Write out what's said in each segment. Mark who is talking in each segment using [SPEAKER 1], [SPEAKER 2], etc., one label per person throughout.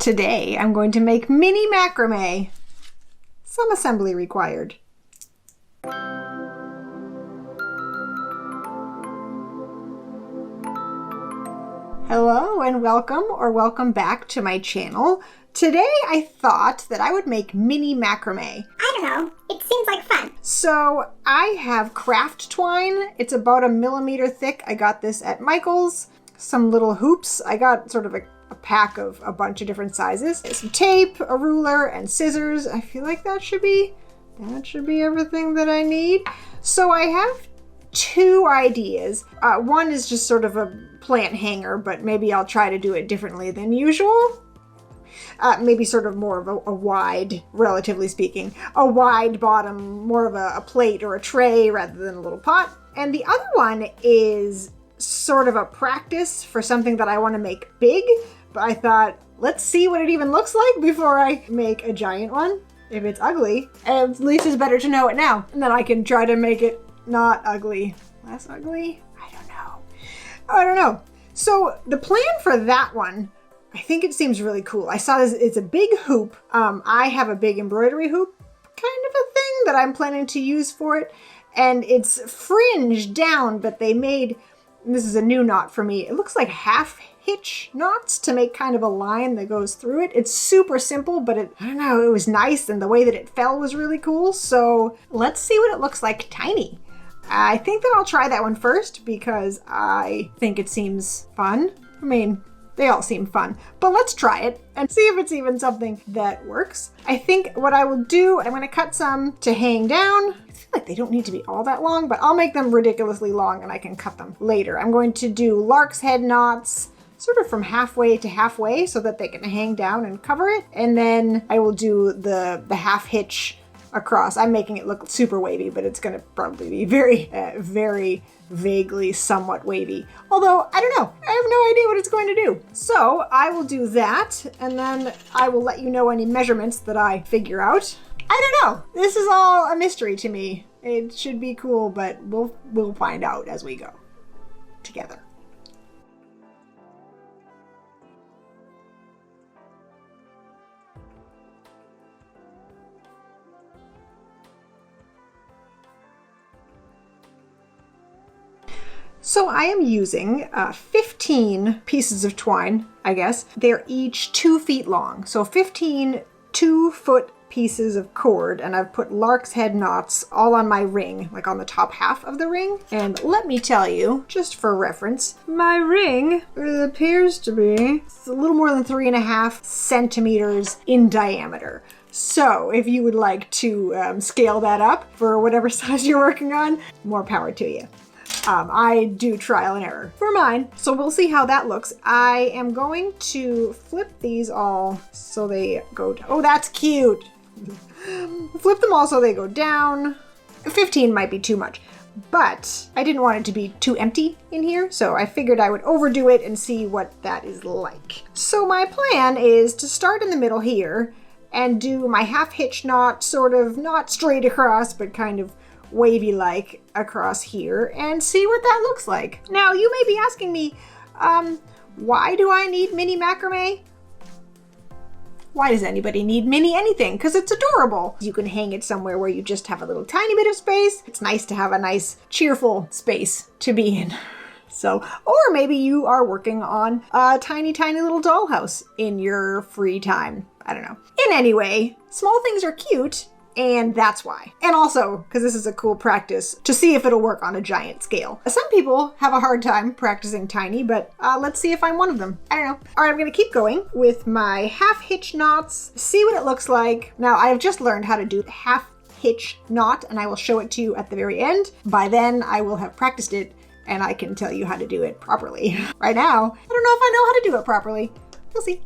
[SPEAKER 1] Today I'm going to make mini macrame. Some assembly required. Hello and welcome back to my channel. Today I thought that I would make mini macrame.
[SPEAKER 2] I don't know, it seems like fun.
[SPEAKER 1] So I have craft twine. It's about 1 millimeter thick. I got this at Michael's. Some little hoops. I got sort of a pack of a bunch of different sizes. Some tape, a ruler, and scissors. I feel like that should be everything that I need. So I have 2 ideas. One is just sort of a plant hanger, but maybe I'll try to do it differently than usual. Maybe sort of more of a wide, relatively speaking, a wide bottom, more of a plate or a tray rather than a little pot. And the other one is sort of a practice for something that I want to make big, but I thought, let's see what it even looks like before I make a giant one. If it's ugly, at least it's better to know it now. And then I can try to make it not ugly. Less ugly? I don't know. So the plan for that one, I think it seems really cool. I saw this, it's a big hoop. I have a big embroidery hoop kind of a thing that I'm planning to use for it. And it's fringed down, but they made, this is a new knot for me. It looks like half hitch knots to make kind of a line that goes through it. It's super simple, but I don't know, it was nice, and the way that it fell was really cool. So let's see what it looks like tiny. I think that I'll try that one first because I think it seems fun. I mean, they all seem fun, but let's try it and see if it's even something that works. I think what I will do, I'm gonna cut some to hang down. I feel like they don't need to be all that long, but I'll make them ridiculously long and I can cut them later. I'm going to do lark's head knots, sort of from halfway to halfway so that they can hang down and cover it. And then I will do the half hitch across. I'm making it look super wavy, but it's gonna probably be very vaguely somewhat wavy. Although, I don't know, I have no idea what it's going to do. So I will do that, and then I will let you know any measurements that I figure out. I don't know, this is all a mystery to me. It should be cool, but we'll find out as we go together. So I am using 15 pieces of twine, I guess. They're each 2 feet long. So 15 2-foot pieces of cord, and I've put lark's head knots all on my ring, like on the top half of the ring. And let me tell you, just for reference, my ring appears to be a little more than 3.5 centimeters in diameter. So if you would like to scale that up for whatever size you're working on, more power to you. I do trial and error for mine, so we'll see how that looks. I am going to flip these all so they go, oh, that's cute. Flip them all so they go down. 15 might be too much, but I didn't want it to be too empty in here, so I figured I would overdo it and see what that is like. So my plan is to start in the middle here and do my half hitch knot, sort of not straight across, but kind of wavy like across here, and see what that looks like. Now you may be asking me, why do I need mini macrame? Why does anybody need mini anything? Because it's adorable. You can hang it somewhere where you just have a little tiny bit of space. It's nice to have a nice cheerful space to be in. So, or maybe you are working on a tiny little dollhouse in your free time. I don't know. In any way, small things are cute. And that's why. And also, because this is a cool practice to see if it'll work on a giant scale. Some people have a hard time practicing tiny, but let's see if I'm one of them. I don't know. All right, I'm gonna keep going with my half hitch knots, see what it looks like. Now, I have just learned how to do the half hitch knot, and I will show it to you at the very end. By then, I will have practiced it, and I can tell you how to do it properly. Right now, I don't know if I know how to do it properly. You'll see.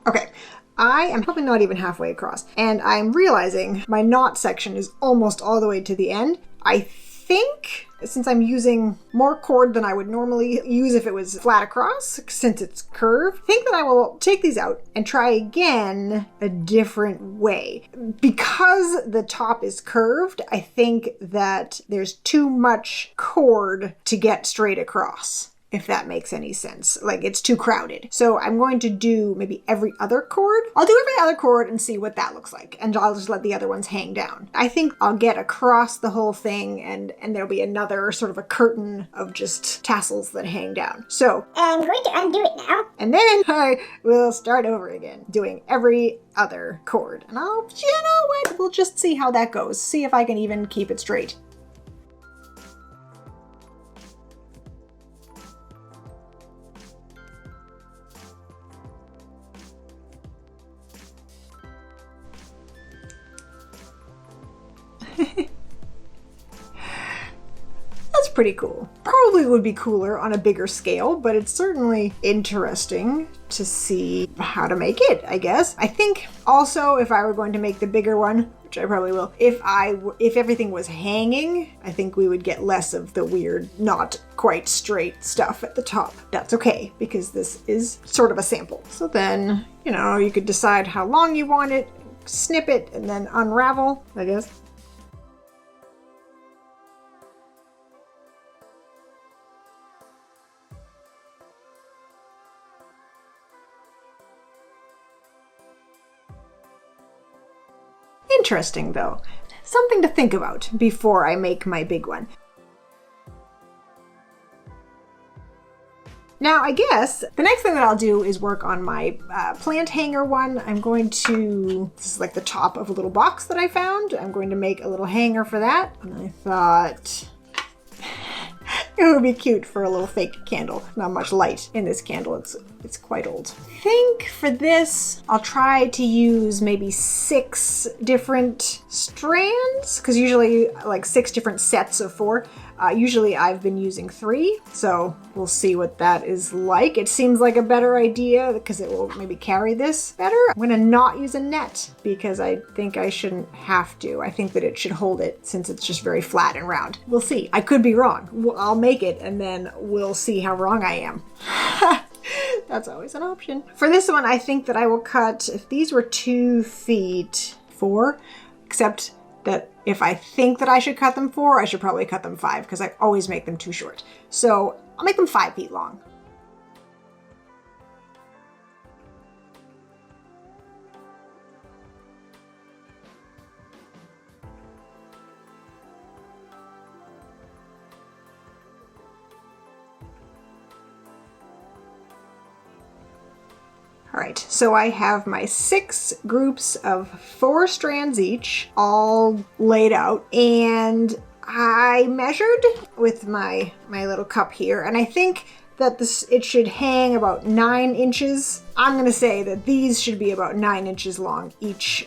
[SPEAKER 1] Okay, I am probably not even halfway across, and I'm realizing my knot section is almost all the way to the end. I think since I'm using more cord than I would normally use if it was flat across, since it's curved, I think that I will take these out and try again a different way. Because the top is curved, I think that there's too much cord to get straight across, if that makes any sense. Like, it's too crowded. So I'm going to do maybe every other cord. I'll do every other cord and see what that looks like. And I'll just let the other ones hang down. I think I'll get across the whole thing and there'll be another sort of a curtain of just tassels that hang down. So
[SPEAKER 2] I'm going to undo it now.
[SPEAKER 1] and then I will start over again, doing every other cord. And I'll, you know what, we'll just see how that goes. See if I can even keep it straight. That's pretty cool. Probably would be cooler on a bigger scale, but it's certainly interesting to see how to make it, I guess. I think also if I were going to make the bigger one, which I probably will, if everything was hanging, I think we would get less of the weird, not quite straight stuff at the top. That's okay, because this is sort of a sample. So then, you know, you could decide how long you want it, snip it, and then unravel, I guess. Interesting, though. Something to think about before I make my big one. Now, I guess the next thing that I'll do is work on my plant hanger one. I'm going to, this is like the top of a little box that I found. I'm going to make a little hanger for that. And I thought it would be cute for a little fake candle. Not much light in this candle. It's quite old. I think for this, I'll try to use maybe 6 different strands, because usually like 6 different sets of 4. Usually I've been using 3, so we'll see what that is like. It seems like a better idea because it will maybe carry this better. I'm gonna not use a net because I think I shouldn't have to. I think that it should hold it since it's just very flat and round. We'll see. I could be wrong. I'll make it and then we'll see how wrong I am. That's always an option. For this one, I think that I will cut, if these were 2 feet 4, except that if I think that I should cut them 4, I should probably cut them 5 because I always make them too short. So I'll make them 5 feet long. All right, so I have my 6 groups of 4 strands each, all laid out, and I measured with my little cup here, and I think that it should hang about 9 inches. I'm gonna say that these should be about 9 inches long, each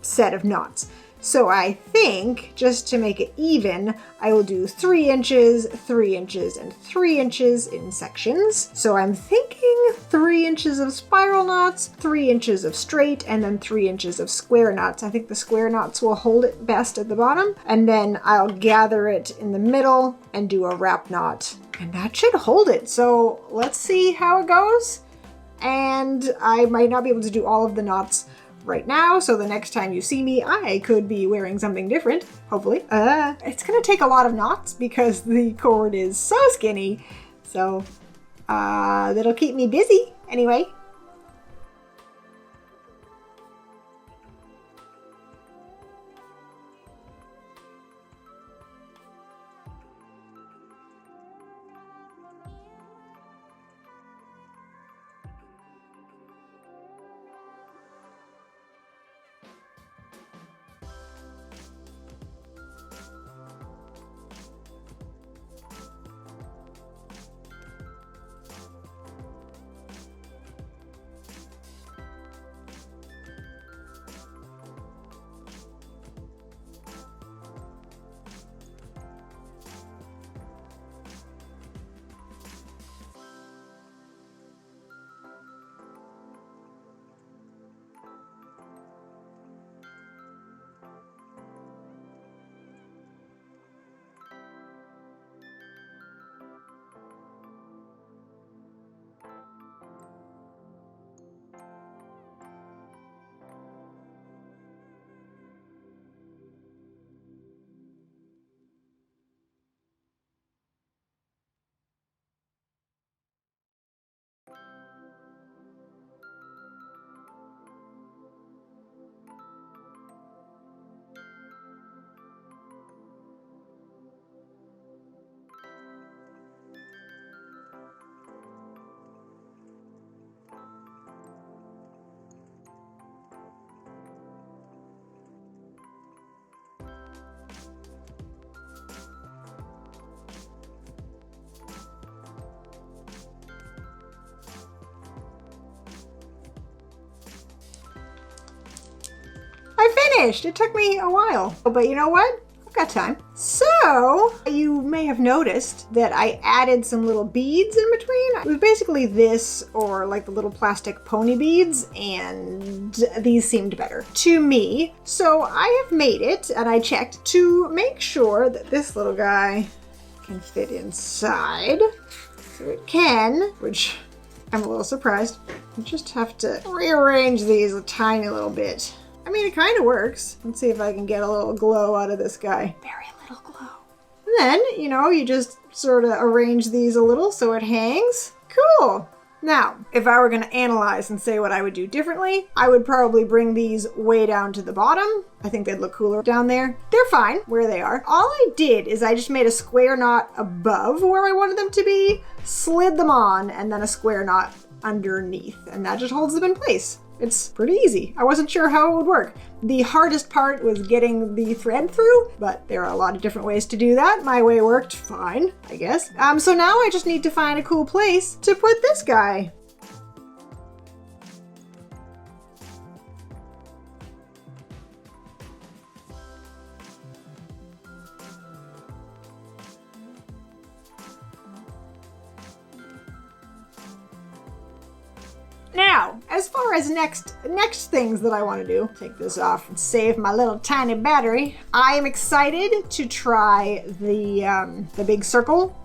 [SPEAKER 1] set of knots. So I think, just to make it even, I will do 3 inches, 3 inches, and 3 inches in sections. So I'm thinking 3 inches of spiral knots, 3 inches of straight, and then 3 inches of square knots. I think the square knots will hold it best at the bottom. And then I'll gather it in the middle and do a wrap knot. And that should hold it. So let's see how it goes. And I might not be able to do all of the knots right now, so the next time you see me, I could be wearing something different, hopefully. It's gonna take a lot of knots because the cord is so skinny, so that'll keep me busy anyway. I finished. It took me a while, but you know what? I've got time. So you may have noticed that I added some little beads in between. It was basically this or like the little plastic pony beads, and these seemed better to me. So I have made it, and I checked to make sure that this little guy can fit inside. So it can, which I'm a little surprised. You just have to rearrange these a tiny little bit. I mean, it kind of works. Let's see if I can get a little glow out of this guy. Very little glow. And then, you know, you just sort of arrange these a little so it hangs. Cool. Now, if I were going to analyze and say what I would do differently, I would probably bring these way down to the bottom. I think they'd look cooler down there. They're fine where they are. All I did is I just made a square knot above where I wanted them to be, slid them on, and then a square knot underneath, and that just holds them in place. It's pretty easy. I wasn't sure how it would work. The hardest part was getting the thread through, but there are a lot of different ways to do that. My way worked fine, I guess. So now I just need to find a cool place to put this guy. Now, as far as next things that I want to do, take this off and save my little tiny battery. I am excited to try the big circle,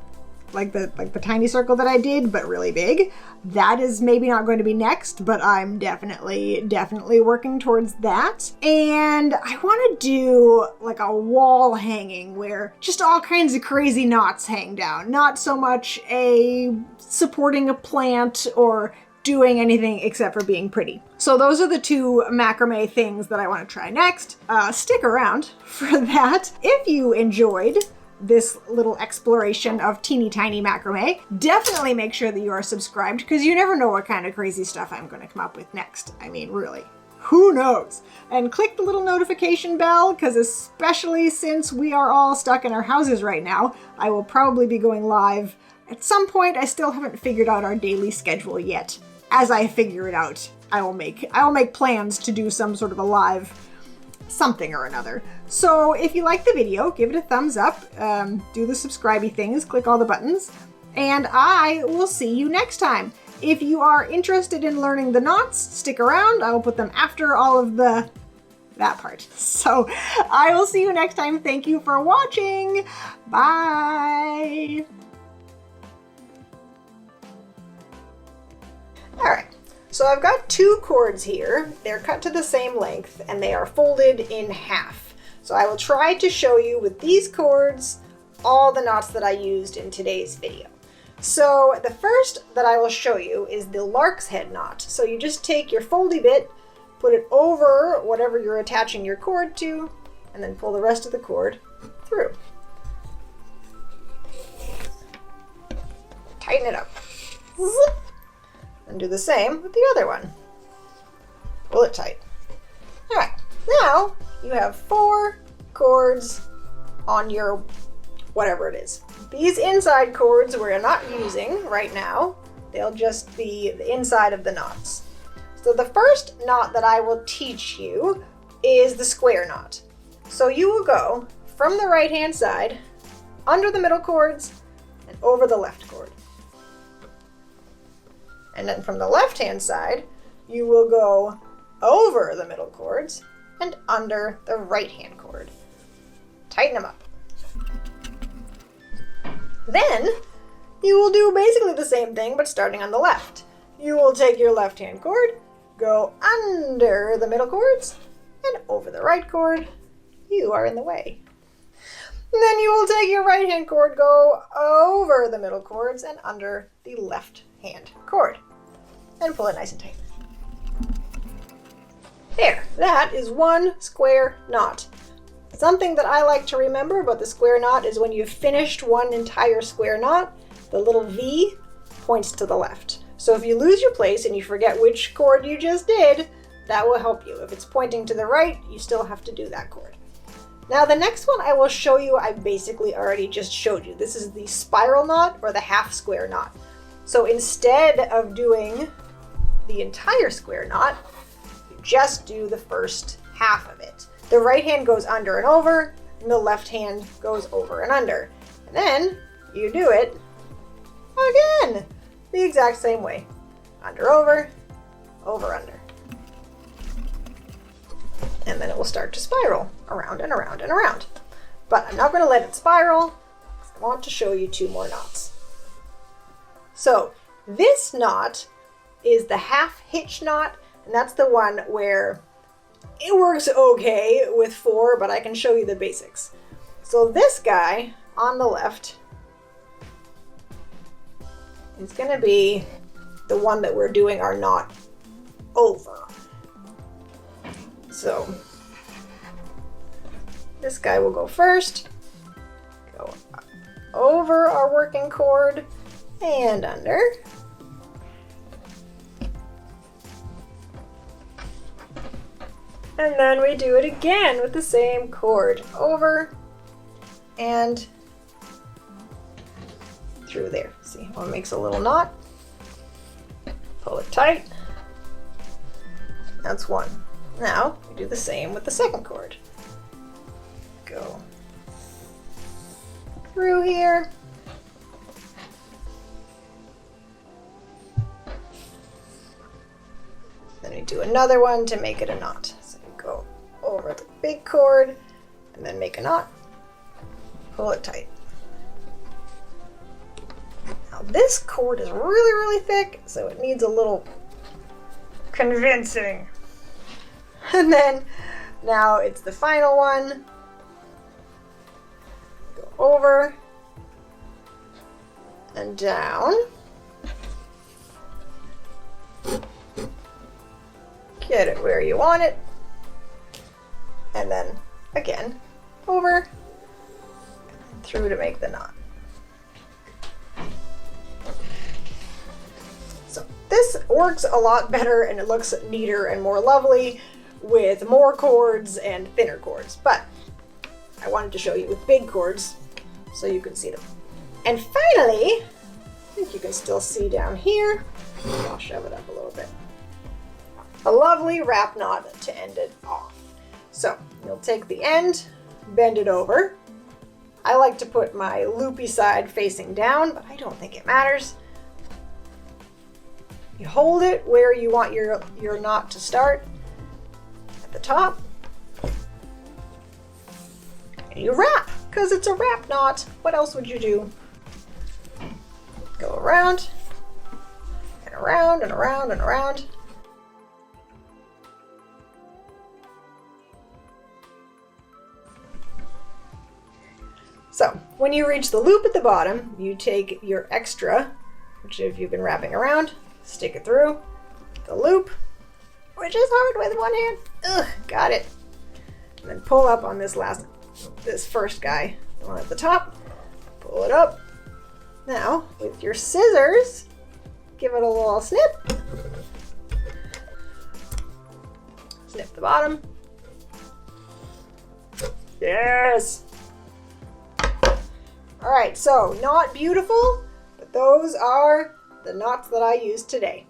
[SPEAKER 1] like the tiny circle that I did, but really big. That is maybe not going to be next, but I'm definitely working towards that. And I want to do like a wall hanging where just all kinds of crazy knots hang down. Not so much supporting a plant or doing anything except for being pretty. So those are the two macrame things that I want to try next. Stick around for that. If you enjoyed this little exploration of teeny tiny macrame, definitely make sure that you are subscribed, because you never know what kind of crazy stuff I'm going to come up with next. I mean, really, who knows? And click the little notification bell, because especially since we are all stuck in our houses right now, I will probably be going live at some point. I still haven't figured out our daily schedule yet. As I figure it out, I will make plans to do some sort of a live something or another. So if you like the video, give it a thumbs up, do the subscribey things, click all the buttons, and I will see you next time. If you are interested in learning the knots, stick around. I will put them after all of that part. So I will see you next time. Thank you for watching. Bye. All right, so I've got two cords here. They're cut to the same length and they are folded in half. So I will try to show you with these cords all the knots that I used in today's video. So the first that I will show you is the lark's head knot. So you just take your foldy bit, put it over whatever you're attaching your cord to, and then pull the rest of the cord through. Tighten it up. Zip. And do the same with the other one. Pull it tight. All right, now you have 4 cords on your whatever it is. These inside cords we're not using right now. They'll just be the inside of the knots. So the first knot that I will teach you is the square knot. So you will go from the right hand side, under the middle cords, and over the left cord. And then from the left-hand side, you will go over the middle cords and under the right-hand cord. Tighten them up. Then you will do basically the same thing, but starting on the left. You will take your left-hand cord, go under the middle cords, and over the right cord. You are in the way. And then you will take your right-hand cord, go over the middle cords, and under the left-hand cord. And pull it nice and tight. There, that is one square knot. Something that I like to remember about the square knot is when you've finished one entire square knot, the little V points to the left. So if you lose your place and you forget which cord you just did, that will help you. If it's pointing to the right, you still have to do that cord. Now the next one I will show you, I basically already just showed you. This is the spiral knot or the half square knot. So instead of doing the entire square knot, you just do the first half of it. The right hand goes under and over, and the left hand goes over and under. And then you do it again, the exact same way. Under, over, under. And then it will start to spiral around and around and around. But I'm not going to let it spiral. I want to show you 2 more knots. So this knot is the half hitch knot, and that's the one where it works okay with 4, but I can show you the basics. So this guy on the left is going to be the one that we're doing our knot over. So this guy will go first, go over our working cord and under. And then we do it again with the same cord, over and through there. See how it makes a little knot? Pull it tight. That's one. Now we do the same with the second cord. Go through here. Then we do another one to make it a knot. So you go over the big cord and then make a knot. Pull it tight. Now this cord is really, really thick, so it needs a little convincing. And then now it's the final one. Go over and down. Get it where you want it. And then again, over and through to make the knot. So this works a lot better and it looks neater and more lovely with more cords and thinner cords. But I wanted to show you with big cords so you can see them. And finally, I think you can still see down here. I'll shove it up a little bit. A lovely wrap knot to end it off. So you'll take the end, bend it over. I like to put my loopy side facing down, but I don't think it matters. You hold it where you want your knot to start, at the top. And you wrap, because it's a wrap knot. What else would you do? Go around, and around, and around, and around. So when you reach the loop at the bottom, you take your extra, which if you've been wrapping around, stick it through the loop, which is hard with one hand. Ugh, got it. And then pull up on this first guy, the one at the top, pull it up. Now, with your scissors, give it a little snip. Snip the bottom. Yes! All right, so not beautiful, but those are the knots that I used today.